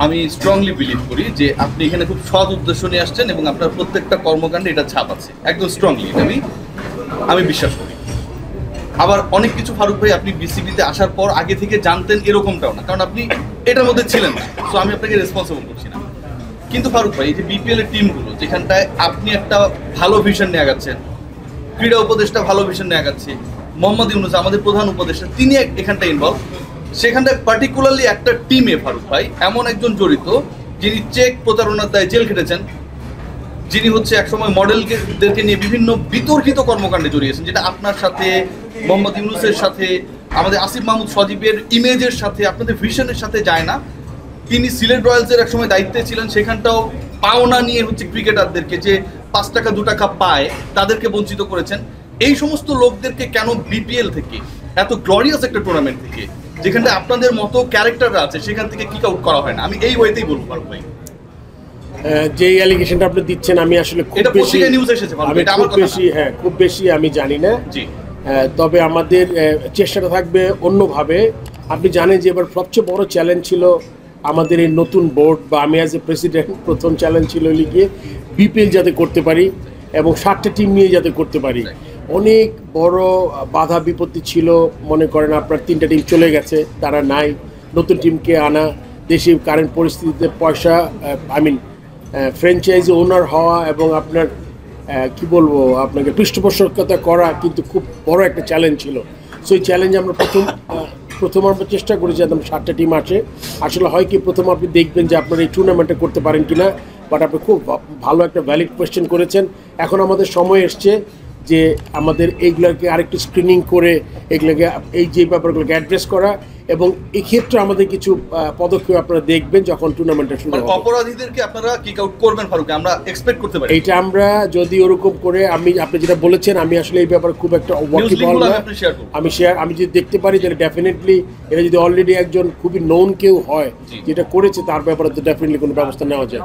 আমি strongly believe করি যে আপনি এখানে খুব সৎ উদ্দেশ্য নিয়ে আসছেন এবং আপনার প্রত্যেকটা কর্মকাণ্ডে এটা ছাপ আছে, একদম স্ট্রংলি এটা আমি বিশ্বাস করি। আবার অনেক কিছু ফারুক ভাই আপনি বিসিবিতে আসার পর আগে থেকে জানতেন এরকমটাও না, কারণ আপনি এটার মধ্যে ছিলেন না, সো আমি আপনাকে রেসপন্সিবল করছি না। কিন্তু ফারুক ভাই এই যে বিপিএল এর টিমগুলো যেখানটায় আপনি একটা ভালো ভিশন নিয়ে আগাচ্ছেন, ক্রীড়া উপদেষ্টা ভালো ভিশন নিয়ে আগাচ্ছে, মোহাম্মদ ইউনুস আমাদের প্রধান উপদেষ্টা তিনি এখানটায় ইনভলভ, সেখানটায় পার্টিকুলারলি একটা টিমে ফারুক ভাই এমন একজন জড়িত যিনি চেক প্রতারণার দায়ে জেল খেটেছেন, যিনি হচ্ছে একসময় মডেলদেরকে নিয়ে বিভিন্ন বিতর্কিত কর্মকাণ্ডে জড়িয়েছেন, যেটা আপনার সাথে, মোহাম্মদ ইউনুসের সাথে, আমাদের আসিফ মাহমুদ সজীবের ইমেজের সাথে, আপনাদের ভিশনের সাথে যায় না। তিনি সিলেট রয়্যালসের একসময় দায়িত্বে ছিলেন, সেখানটাও পাওনা নিয়ে হচ্ছে ক্রিকেটারদেরকে যে 5 টাকা 2 টাকা পায় তাদেরকে বঞ্চিত করেছেন। এই সমস্ত লোকদেরকে কেন বিপিএল থেকে, এত গ্লোরিয়াস একটা টুর্নামেন্ট থেকে যেখানটা আপনাদের মতো ক্যারেক্টাররা আছে সেখান থেকে কিক আউট করা হয় না? আমি এই ওয়েতেই বলবো ফারুক ভাই। যে অ্যালিগেশনটা আপনি দিচ্ছেন আমি আসলে খুব বেশি আমি জানি না। তবে আমাদের চেষ্টাটা থাকবে অন্যভাবে। আপনি জানেন যে এবার সবচেয়ে বড় চ্যালেঞ্জ ছিল আমাদের এই নতুন বোর্ড বা আমি অ্যাজ এ প্রেসিডেন্ট প্রথম চ্যালেঞ্জ ছিল গিয়ে বিপিএল যাতে করতে পারি এবং 7টা টিম নিয়ে যাতে করতে পারি। অনেক বড় বাধা বিপত্তি ছিল, মনে করেন আপনার 3টা টিম চলে গেছে, তারা নাই, নতুন টিমকে আনা, দেশে কারেন্ট পরিস্থিতিতে পয়সা ফ্র্যাঞ্চাইজি ওনার হওয়া এবং আপনার কি বলবো আপনাকে পৃষ্ঠপোষকতা করা কিন্তু খুব বড় একটা চ্যালেঞ্জ ছিল। সো এই চ্যালেঞ্জ আমরা প্রথম আমরা চেষ্টা করি যে একদম 7টা টিম আছে। আসলে হয় কি প্রথম আপনি দেখবেন যে আপনারা এই টুর্নামেন্টে করতে পারেন কিনা, বাট আপনি খুব ভালো একটা ভ্যালিড কোয়েশ্চেন করেছেন। এখন আমাদের সময় এসছে যে আমাদের এইগুলোকে আরেকটু স্ক্রিনিং করে এগুলোকে এই যে ব্যাপারগুলোকে অ্যাড্রেস করা, এবং এই ক্ষেত্রে আমাদের কিছু পদক্ষেপ আপনারা দেখবেন যখন টুর্নামেন্টটা শুরু হবে। অপরাধীদেরকে আপনারা কিক আউট করবেন ফারুক, আমরা এক্সপেক্ট করতে পারি এটা। আমরা যদি ওরকম করে আপনি যেটা বলেছেন, আমি আসলে এই ব্যাপারে খুব একটা ওয়াকিবহল না। আমি যদি দেখতে পারি তাহলে ডেফিনেটলি এটা যদি অলরেডি একজন খুবই নোন কেউ হয় যেটা করেছে তার ব্যাপারে তো ডেফিনেটলি কোনো ব্যবস্থা নেওয়া যায়।